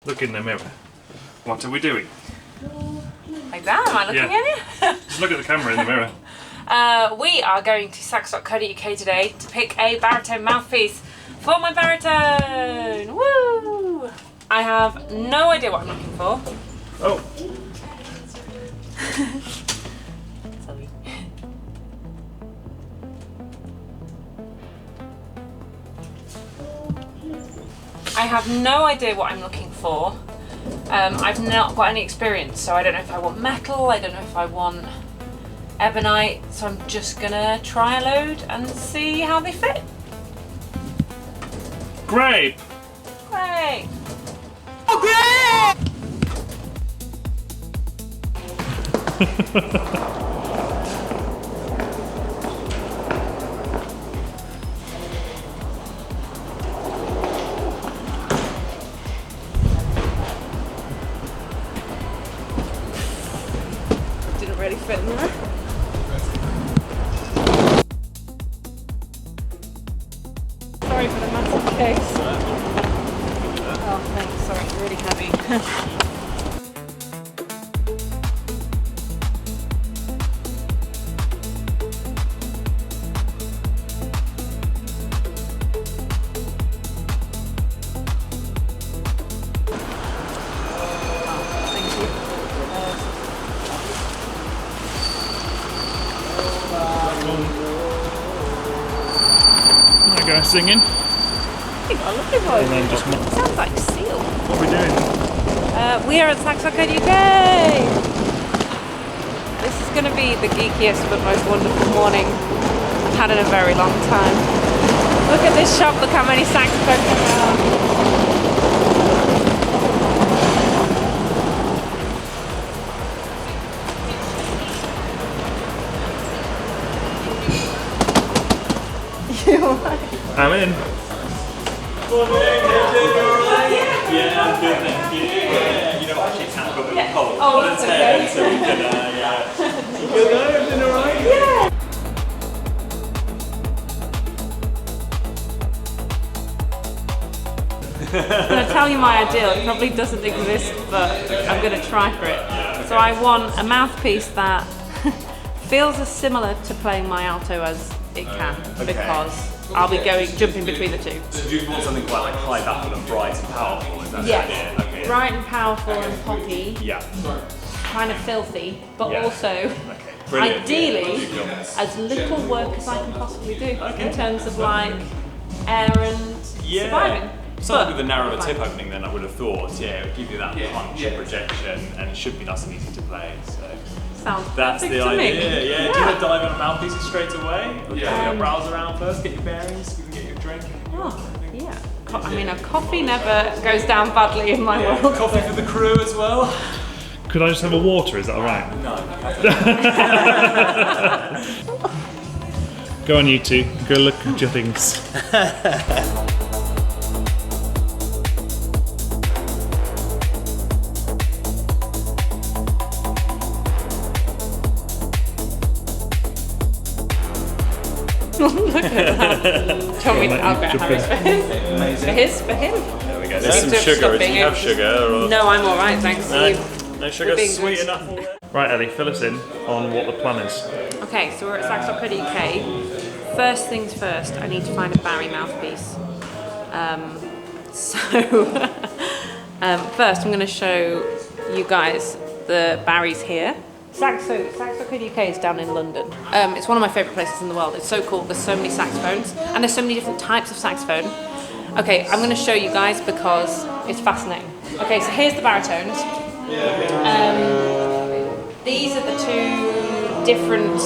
Look in the mirror. What are we doing? Like that? Am I looking at you? Just look at the camera in the mirror. We are going to sax.co.uk today to pick a baritone mouthpiece for my baritone. Woo! I have no idea what I'm looking for. Oh. Sorry. I have no idea what I'm looking for. I've not got any experience, so I don't know if I want metal, I don't know if I want ebonite, so I'm just gonna try a load and see how they fit. Grape! Great! Oh, great! Didn't really fit in there. Sorry for the massive case. Oh, thanks. Sorry, it's really heavy. There you go, singing. You've got a lovely voice. And then just Sounds like Seal. what are we doing? We are at Sax.co.uk. This is going to be the geekiest but most wonderful morning I've had in a very long time. Look at this shop, look how many saxophones there are. I'm in. Yeah, I'm good, thank you. Yeah, you know, actually, it's kind of got a bit of a cold. Oh, that's okay. So we can, yeah. You good though? Everything alright? Yeah. I'm going to tell you my ideal. It probably doesn't exist, but I'm going to try for it. So I want a mouthpiece that feels as similar to playing my alto as it can, because I'll be jumping between the two. So do you want something quite like high baffled and bright and powerful? Is that the idea? Okay. Bright and powerful and poppy, Yeah. kind of filthy, but Yeah. also Brilliant. ideally Yeah. as little work as I can possibly do in terms of like air and surviving. Something with a narrower tip opening than I would have thought. Yeah, it would give you that punch and projection, and it should be nice and easy to play. So Sounds that's perfect the to me. idea. Yeah. Do you want to dive on mouthpieces straight away? Or get your browse around first, get your bearings, you can get your drink. Oh, yeah. I mean, a coffee never goes down badly in my world. Coffee for the crew as well. Could I just have a water? Is that alright? No. Go on, you two. Go look at your things. Look at that. Do you want me to? I'll get Harry's for him. Amazing. For him. There we go. There's some sugar. Do you have sugar? Or? No, I'm alright, thanks. No sugar, being sweet good. enough. Right, Ellie, fill us in on what the plan is. Okay, so we're at sax.co.uk. First things first, I need to find a Barry mouthpiece. First I'm going to show you guys the Barrys here. Sax.co.uk is down in London. It's one of my favourite places in the world. It's so cool. There's so many saxophones, and there's so many different types of saxophone. Okay, I'm going to show you guys because it's fascinating. Okay, so here's the baritones. These are the two different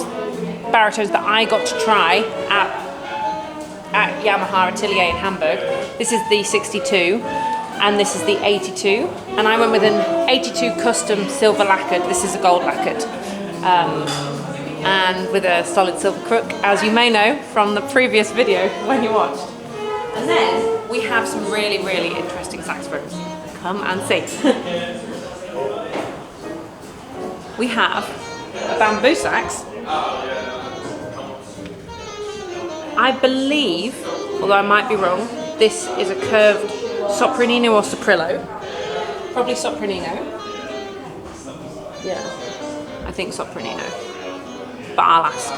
baritones that I got to try at Yamaha Atelier in Hamburg. This is the 62 and this is the 82, and I went with an 82 custom silver lacquered. This is a gold lacquered, and with a solid silver crook, as you may know from the previous video when you watched. And then we have some really, really interesting saxophones. Come and see. We have a bamboo sax. I believe, although I might be wrong, this is a curved sopranino or soprillo. Probably sopranino. Yeah, I think sopranino. But I'll ask.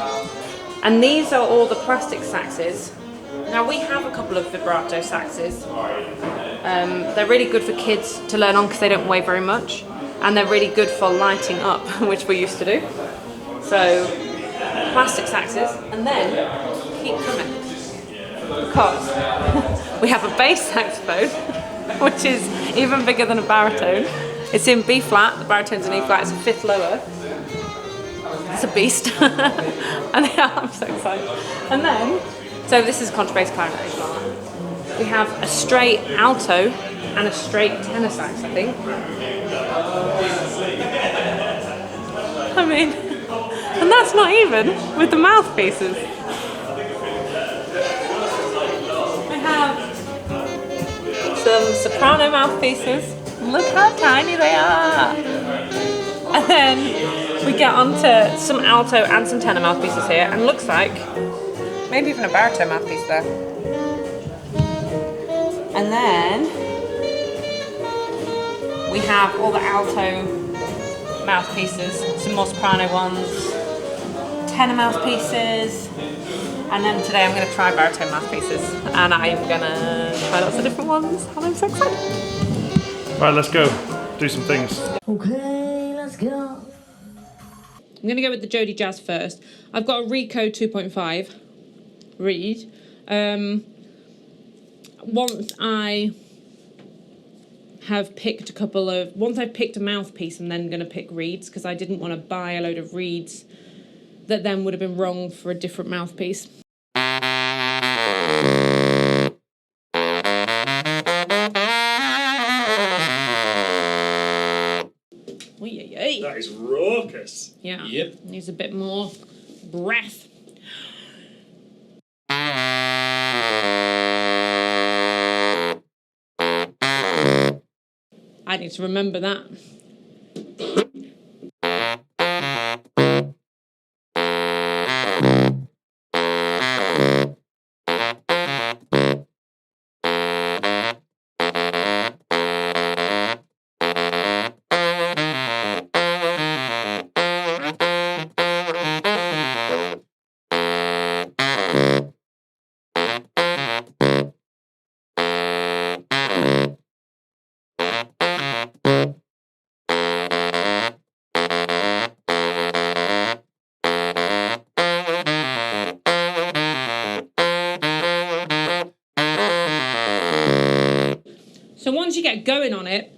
And these are all the plastic saxes. Now we have a couple of vibrato saxes. They're really good for kids to learn on because they don't weigh very much. And they're really good for lighting up, which we used to do. So, plastic saxes, and then keep coming. Because we have a bass saxophone, which is even bigger than a baritone. It's in B flat, the baritone's in E flat, it's a fifth lower. It's a beast. And yeah, I'm so excited. And then, so this is contrabass clarinet as well. We have a straight alto and a straight tenor sax, I think. I mean, and that's not even with the mouthpieces. We have some soprano mouthpieces. Look how tiny they are. And then we get onto some alto and some tenor mouthpieces here, and looks like maybe even a baritone mouthpiece there. And then we have all the alto mouthpieces, some more soprano ones, tenor mouthpieces, and then today I'm going to try baritone mouthpieces, and I'm going to try lots of different ones, and I'm so excited. Right, let's go. Do some things. Okay, let's go. I'm going to go with the Jodie Jazz first. I've got a Rico 2.5 reed. Once I've picked a mouthpiece, I'm then going to pick reeds, because I didn't want to buy a load of reeds that then would have been wrong for a different mouthpiece. That is raucous. Yeah. Yep. Needs a bit more breath. I need to remember that. So once you get going on it,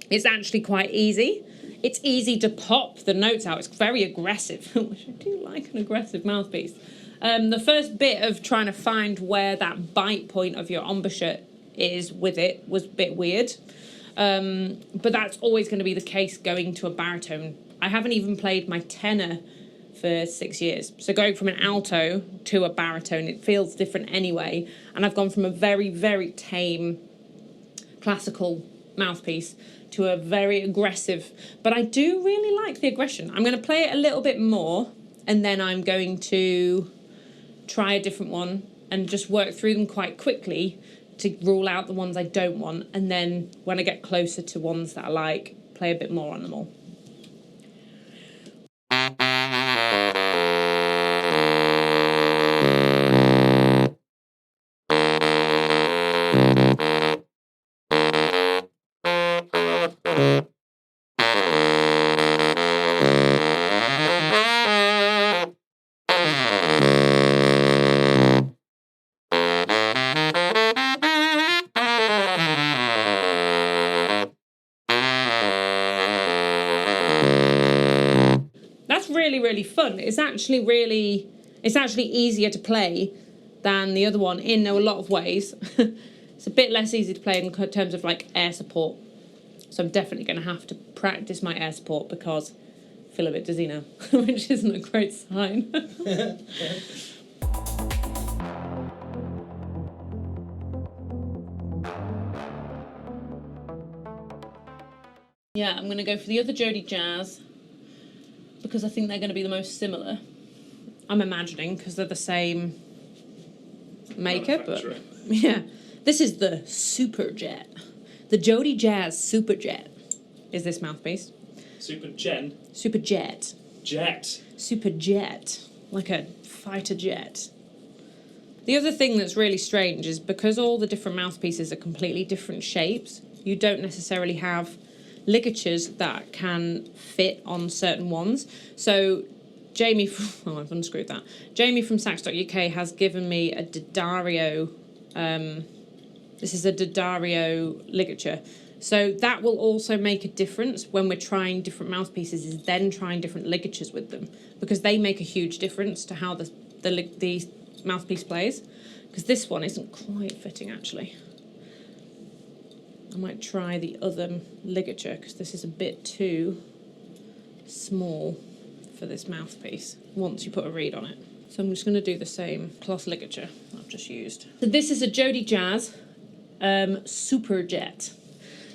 it's actually quite easy. It's easy to pop the notes out. It's very aggressive, which I do like an aggressive mouthpiece. The first bit of trying to find where that bite point of your embouchure is with it was a bit weird. But that's always going to be the case going to a baritone. I haven't even played my tenor for 6 years. So going from an alto to a baritone, it feels different anyway. And I've gone from a very, very tame classical mouthpiece to a very aggressive, but I do really like the aggression. I'm going to play it a little bit more, and then I'm going to try a different one and just work through them quite quickly to rule out the ones I don't want, and then when I get closer to ones that I like, play a bit more on them all. Really fun. It's actually easier to play than the other one in a lot of ways. It's a bit less easy to play in terms of like air support, so I'm definitely going to have to practice my air support because I feel a bit dizzy now, which isn't a great sign. Yeah, I'm going to go for the other Jodie Jazz because I think they're going to be the most similar. I'm imagining because they're the same maker, but yeah. This is the Superjet, the Jodie Jazz Superjet. is this mouthpiece. Superjet. Superjet, like a fighter jet. The other thing that's really strange is because all the different mouthpieces are completely different shapes, you don't necessarily have ligatures that can fit on certain ones. So Jamie, I've unscrewed that. Jamie from Sax.uk has given me a D'Addario, this is a D'Addario ligature. So that will also make a difference when we're trying different mouthpieces, is then trying different ligatures with them, because they make a huge difference to how the mouthpiece plays. Because this one isn't quite fitting, actually. I might try the other ligature, because this is a bit too small for this mouthpiece once you put a reed on it. So I'm just going to do the same cloth ligature I've just used. So this is a Jodie Jazz Superjet.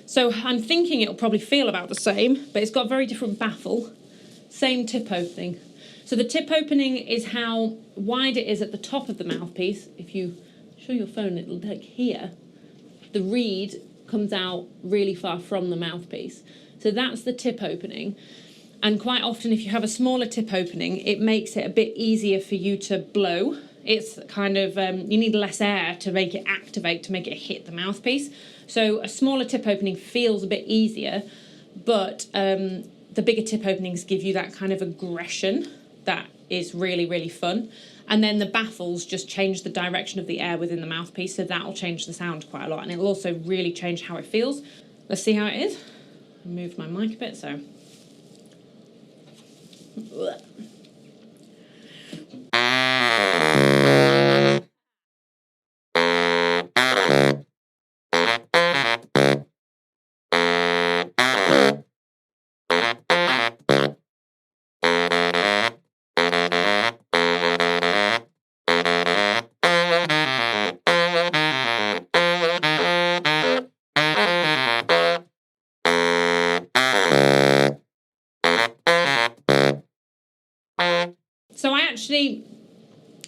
So I'm thinking it'll probably feel about the same, but it's got a very different baffle. Same tip opening. So the tip opening is how wide it is at the top of the mouthpiece. If you show your phone, it'll like here. The reed comes out really far from the mouthpiece. So that's the tip opening. And quite often if you have a smaller tip opening, it makes it a bit easier for you to blow. It's kind of, you need less air to make it activate, to make it hit the mouthpiece. So a smaller tip opening feels a bit easier, but the bigger tip openings give you that kind of aggression that is really, really fun. And then the baffles just change the direction of the air within the mouthpiece, so that'll change the sound quite a lot, and it'll also really change how it feels. Let's see how it is. I moved my mic a bit, so. So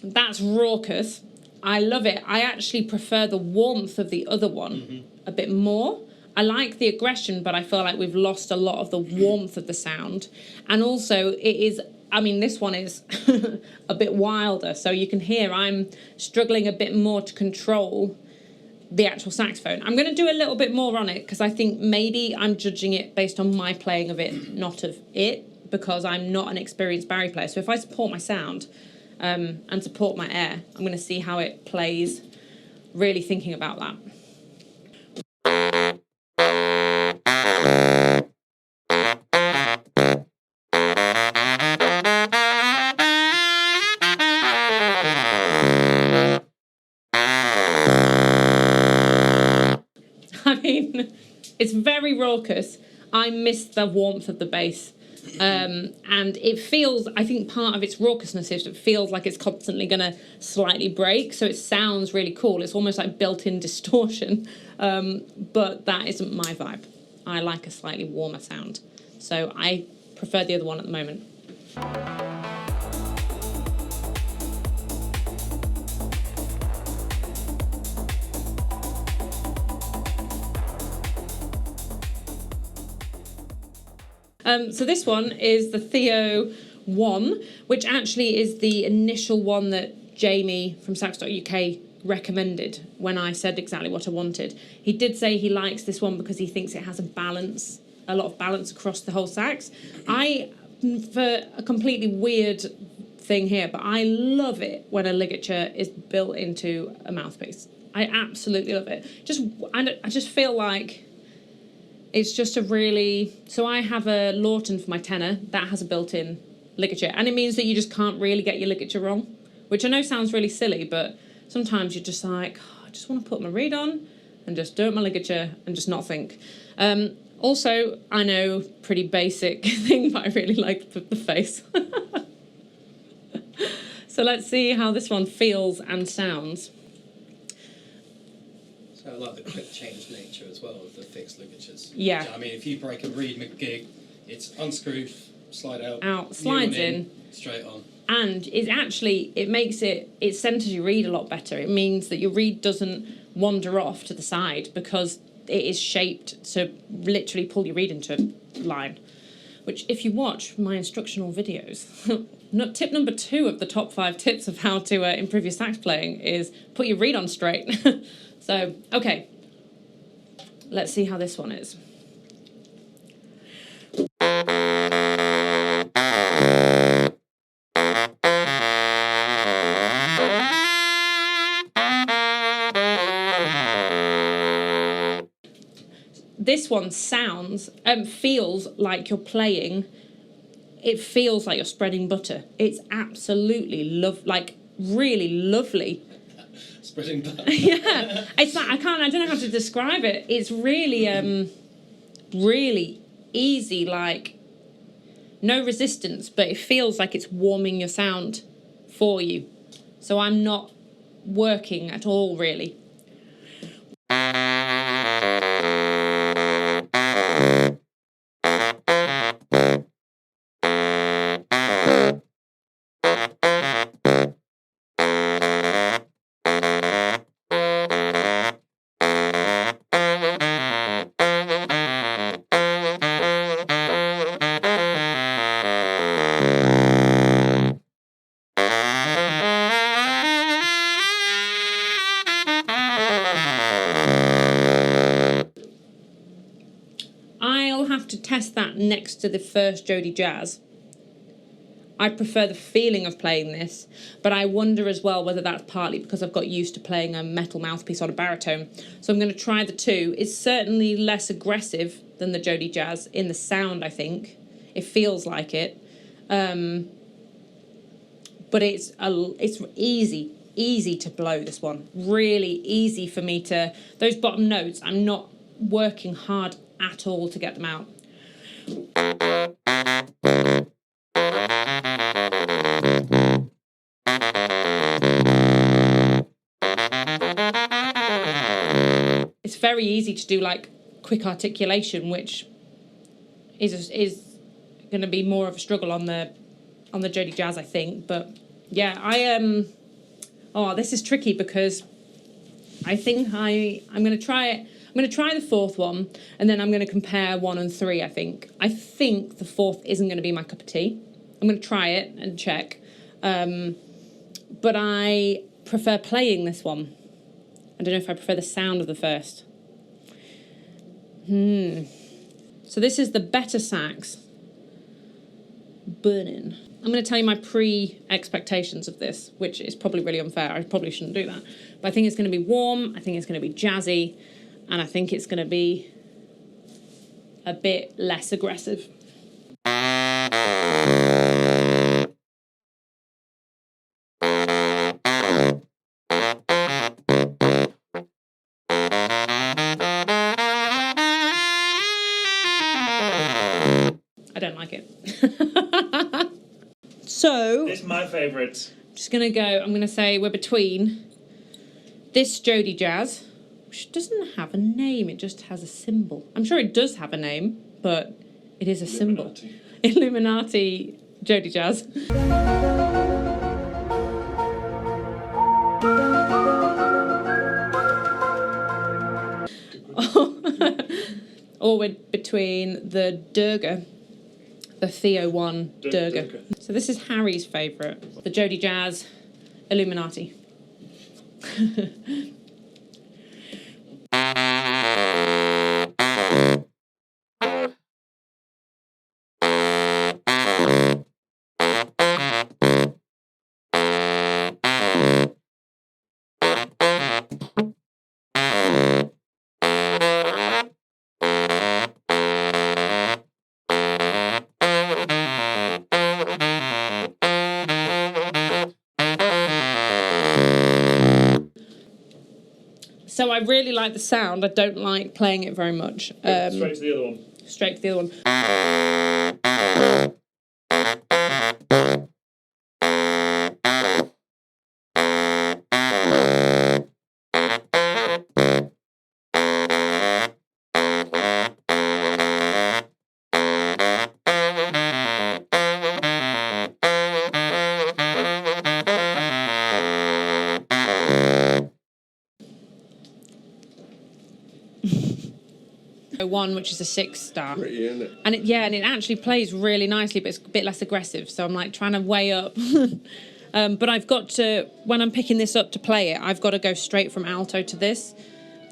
that's raucous. I love it. I actually prefer the warmth of the other one a bit more. I like the aggression, but I feel like we've lost a lot of the warmth of the sound. And also it is, I mean, this one is a bit wilder. So you can hear I'm struggling a bit more to control the actual saxophone. I'm going to do a little bit more on it because I think maybe I'm judging it based on my playing of it, not of it, because I'm not an experienced Barry player. So if I support my sound and support my air, I'm going to see how it plays, really thinking about that. I mean, it's very raucous. I miss the warmth of the bass. And it feels, I think part of its raucousness is it feels like it's constantly going to slightly break, so it sounds really cool. It's almost like built-in distortion, but that isn't my vibe. I like a slightly warmer sound, so I prefer the other one at the moment. So this one is the Theo Wanne, which actually is the initial one that Jamie from Sax.uk recommended when I said exactly what I wanted. He did say he likes this one because he thinks it has a lot of balance across the whole sax. For a completely weird thing here, but I love it when a ligature is built into a mouthpiece. I absolutely love it. I just feel like it's just a really... So I have a Lawton for my tenor. That has a built-in ligature. And it means that you just can't really get your ligature wrong, which I know sounds really silly, but sometimes you're just like, I just want to put my reed on and just do it my ligature and just not think. Also, I know, pretty basic thing, but I really like the face. So let's see how this one feels and sounds. So I like the quick change nature as well of the fixed ligatures. Yeah. I mean, if you break a reed mid-gig, it's unscrewed, slide out, slides in, straight on. And it centres your reed a lot better. It means that your reed doesn't wander off to the side because it is shaped to literally pull your reed into line. Which, if you watch my instructional videos, tip number 2 of the top 5 tips of how to improve your sax playing is put your reed on straight. So, okay, let's see how this one is. This one sounds, feels like you're playing, it feels like you're spreading butter. It's absolutely really lovely. Spreading butter. Yeah, it's like, I don't know how to describe it. It's really, really easy, like, no resistance, but it feels like it's warming your sound for you. So I'm not working at all, really. I'll have to test that next to the first Jodie Jazz. I prefer the feeling of playing this, but I wonder as well whether that's partly because I've got used to playing a metal mouthpiece on a baritone. So I'm going to try the two. It's certainly less aggressive than the Jodie Jazz in the sound, I think. It feels like it. But it's easy to blow, this one. Really easy for me to... Those bottom notes, I'm not working hard at all to get them out. It's very easy to do like quick articulation, which is going to be more of a struggle on the Jodie Jazz, I think. But yeah, oh, this is tricky because I think I'm going to try it. I'm going to try the fourth one, and then I'm going to compare 1 and 3, I think. I think the fourth isn't going to be my cup of tea. I'm going to try it and check. But I prefer playing this one. I don't know if I prefer the sound of the first. So this is the Better Sax Burnin. I'm going to tell you my pre-expectations of this, which is probably really unfair. I probably shouldn't do that. But I think it's going to be warm. I think it's going to be jazzy. And I think it's going to be a bit less aggressive. I don't like it. So... It's my favourite. Just going to go... I'm going to say we're between this Jodie Jazz... which doesn't have a name, it just has a symbol. I'm sure it does have a name, but it is a symbol. Illuminati Jodie Jazz. Or we're between the Durga, the Theo one Durga. So this is Harry's favourite, the Jodie Jazz Illuminati. So I really like the sound. I don't like playing it very much. Straight to the other one. Straight to the other one. Wanne, which is a 6-star. Pretty, isn't it? And it actually plays really nicely, but it's a bit less aggressive. So I'm like trying to weigh up. But I've got to, when I'm picking this up to play it, I've got to go straight from alto to this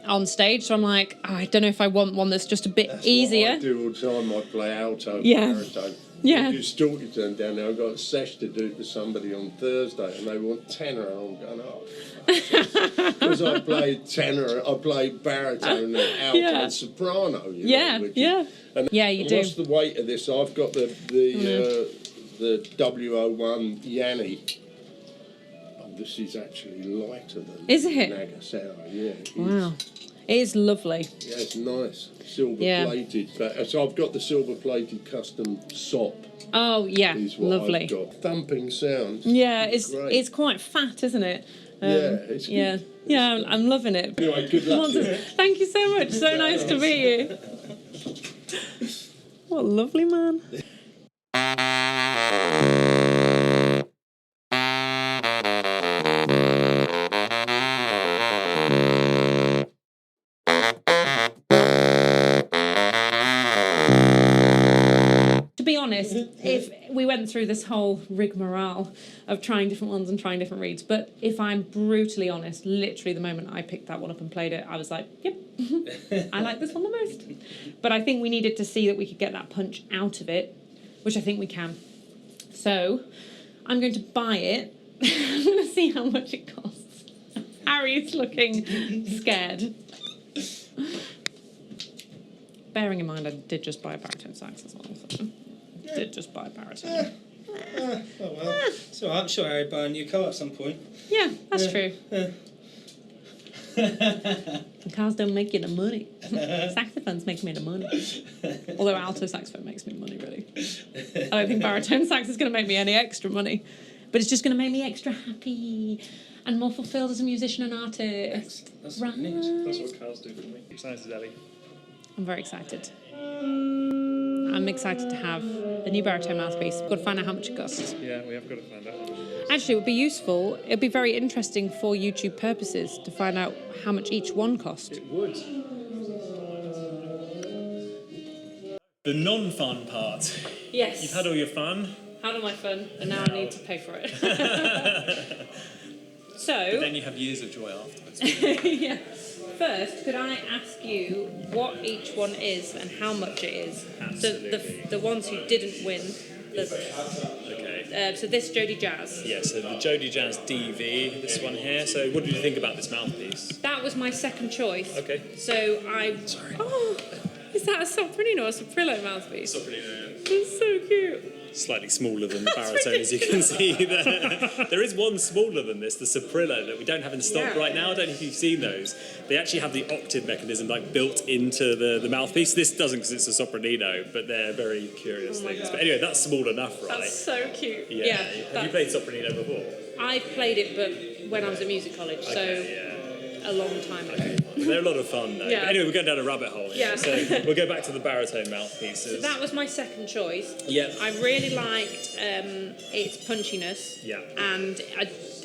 on stage. So I'm like, I don't know if I want one that's just a bit easier. What I do all the time. I play alto, Yeah. baritone. Yeah. I do Stalkerton down there. I've got a sesh to do to somebody on Thursday, and they want tenor, and I'm going, oh, because I played tenor, I played baritone, and alto, and soprano. You know, You do. What's the weight of this? I've got the W01 Yanni. Oh, this is actually lighter than Nagasao. Yeah. Wow. It is lovely. Yeah, it's nice. Silver plated. So I've got the silver plated custom sop. Oh, yeah. Is what Lovely. I've got. Thumping sounds. Yeah, Great. it's quite fat, isn't it? It's good. Yeah, I'm loving it. Anyway, good luck. Thank you so much. So nice to meet you. What a lovely man. To be honest, if we went through this whole rigmarole of trying different ones and trying different reeds, but if I'm brutally honest, literally the moment I picked that one up and played it, I was like, yep, I like this one the most. But I think we needed to see that we could get that punch out of it, which I think we can. So I'm going to buy it. I'm going to see how much it costs. Harry's looking scared. Bearing in mind I did just buy a baritone sax as well. So. Did just buy a baritone. Oh well. So I'm sure Harry buy a new car at some point. Yeah, that's true. Cars don't make you the money. Saxophones make me the money. Although alto saxophone makes me money, really. I don't think baritone sax is going to make me any extra money. But it's just going to make me extra happy and more fulfilled as a musician and artist. That's right. That's what cars do for me. Excited, Ellie. I'm very excited. I'm excited to have the new baritone mouthpiece. I've got to find out how much it costs. Yeah, we have got to find out. Actually, it would be useful. It would be very interesting for YouTube purposes to find out how much each one cost. It would. The non-fun part. Yes. You've had all your fun. Had all my fun, and now I need to pay for it. So. But then you have years of joy afterwards. Yeah. First, could I ask you what each one is and how much it is? Absolutely. The ones who didn't win. Okay. So this Jodie Jazz. Yeah, so the Jodie Jazz DV, this one here. So what did you think about this mouthpiece? That was my second choice. Okay. So Sorry. Oh, is that a Sopranino or a Soprillo mouthpiece? Sopranino. That's so cute. Slightly smaller than the baritone, as you can see there. There is one smaller than this, the Soprillo, that we don't have in stock right now. I don't know if you've seen those. They actually have the octave mechanism built into the mouthpiece. This doesn't because it's a Sopranino, but they're very curious things. But anyway, that's small enough, right? That's so cute. Yeah. Have you played Sopranino before? I've played it, but when I was at music college, a long time ago. They're a lot of fun, though. Yeah. But anyway, we're going down a rabbit hole here. Yeah. So we'll go back to the baritone mouthpieces. So that was my second choice. Yeah. I really liked its punchiness. Yeah. And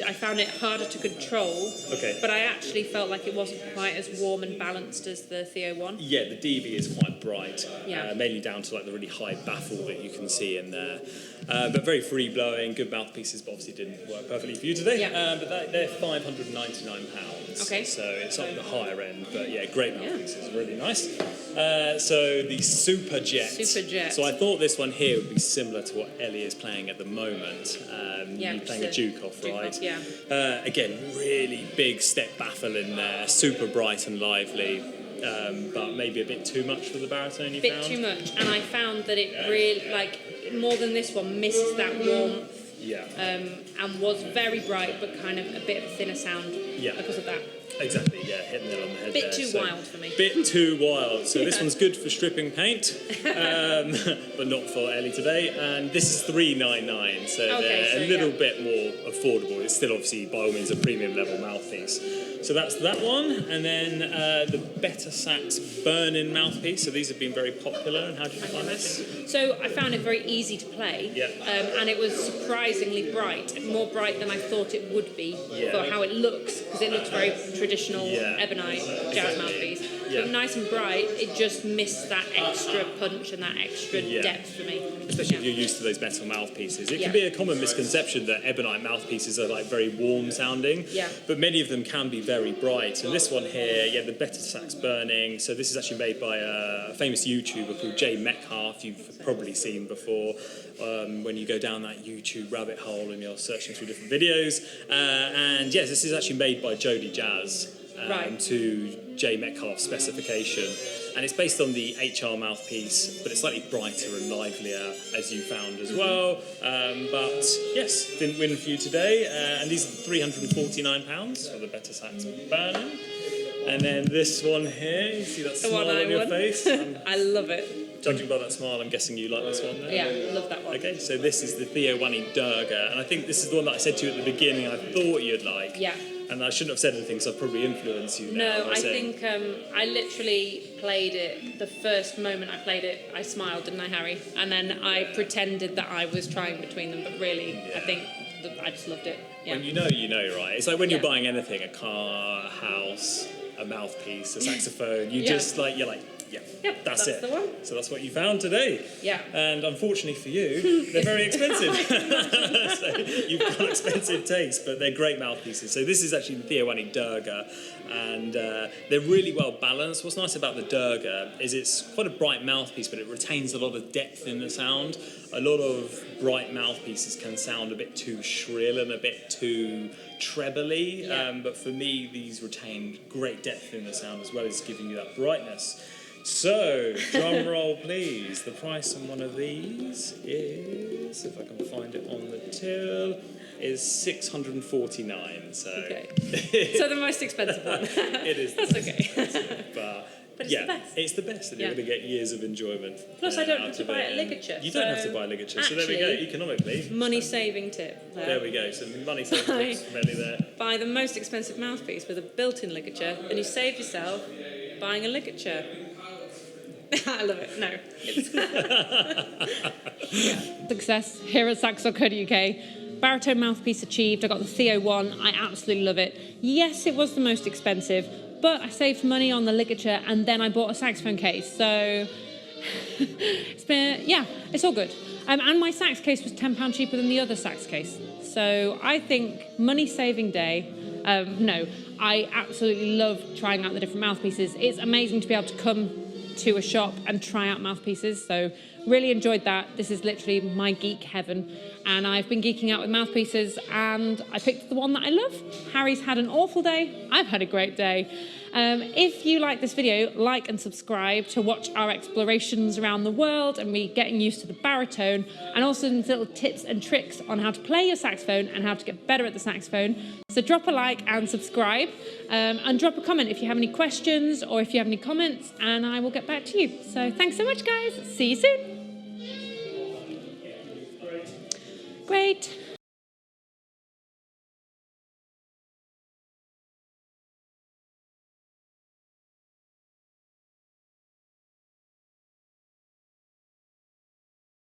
I found it harder to control. Okay. But I actually felt like it wasn't quite as warm and balanced as the Theo one. Yeah, the DV is quite bright. Yeah. Mainly down to the really high baffle that you can see in there. But very free blowing, good mouthpieces, but obviously didn't work perfectly for you today. Yeah. But they're £599. Okay. So it's up the higher end, but yeah, great mouthpieces, really nice. So the Superjet. So I thought this one here would be similar to what Ellie is playing at the moment. You're playing a Duke off, right? Yeah. Again, really big step baffle in there, super bright and lively. But maybe a bit too much for the baritone, you found? A bit too much, and I found that it really, more than this one, missed that warmth. Yeah. And was very bright, but kind of a bit of a thinner sound because of that. Exactly, yeah, hit the nail on the head. Bit too wild for me. Bit too wild. So this one's good for stripping paint, but not for Ellie today. And this is $399, so they're a little bit more affordable. It's still obviously by all means a premium level mouthpiece. So that's that one, and then the Better Sax Burnin mouthpiece. So these have been very popular. And how did you find this? So I found it very easy to play, and it was surprisingly bright, more bright than I thought it would be for how it looks, because it looks very traditional ebonite jazz mouthpiece. but nice and bright, it just missed that extra punch and that extra depth for me. Especially if you're used to those metal mouthpieces. It can be a common misconception that ebonite mouthpieces are like very warm sounding, but many of them can be very bright. And this one here, the Better Sax Burning. So this is actually made by a famous YouTuber called Jay Metcalf. You've probably seen before when you go down that YouTube rabbit hole and you're searching through different videos. And yes, this is actually made by Jodie Jazz to Jay Metcalf's specification. And it's based on the HR mouthpiece, but it's slightly brighter and livelier, as you found as well. But yes, didn't win for you today. And these are £349 for the Better Sax Burnin. And then this one here, you see that smile on your face? I love it. Judging by that smile, I'm guessing you like this one there? Yeah, love that one. Okay, so this is the Theo Wanne Durga, and I think this is the one that I said to you at the beginning I thought you'd like. Yeah. And I shouldn't have said anything, so I've probably influenced you now. No, I think I literally played it, the first moment I played it, I smiled, didn't I, Harry? And then I pretended that I was trying between them, but really, I think I just loved it. Yeah. When you know, right? It's like when you're buying anything, a car, a house, a mouthpiece, a saxophone, you're like, that's it. The one. So that's what you found today. Yeah. And unfortunately for you, they're very expensive. So you've got expensive taste, but they're great mouthpieces. So this is actually the Theo Wanne Durga, and they're really well balanced. What's nice about the Durga is it's quite a bright mouthpiece, but it retains a lot of depth in the sound. A lot of bright mouthpieces can sound a bit too shrill and a bit too trebly, but for me, these retain great depth in the sound as well as giving you that brightness. So, drum roll please. The price on one of these is, if I can find it on the till, is $649. So, so the most expensive one. It is. That's okay. But it's the best. It's the best, and you're going to get years of enjoyment. Plus, I don't have to buy a ligature. You don't have to buy a ligature. So there we go. Economically, money-saving tip. There we go. So money-saving tips from Ellie there. Buy the most expensive mouthpiece with a built-in ligature, and you save yourself buying a ligature. I love it. No. Success here at Sax.co.uk. Baritone mouthpiece achieved. I got the Theo one. I absolutely love it. Yes, it was the most expensive, but I saved money on the ligature and then I bought a saxophone case. So it's all good. And my sax case was £10 cheaper than the other sax case. So I think money-saving day. I absolutely love trying out the different mouthpieces. It's amazing to be able to come to a shop and try out mouthpieces, so really enjoyed that. This is literally my geek heaven, and I've been geeking out with mouthpieces, and I picked the one that I love. Harry's had an awful day. I've had a great day. If you like this video, like and subscribe to watch our explorations around the world and me getting used to the baritone, and also some little tips and tricks on how to play your saxophone and how to get better at the saxophone. So drop a like and subscribe, and drop a comment if you have any questions or if you have any comments, and I will get back to you. So thanks so much, guys. See you soon. Great.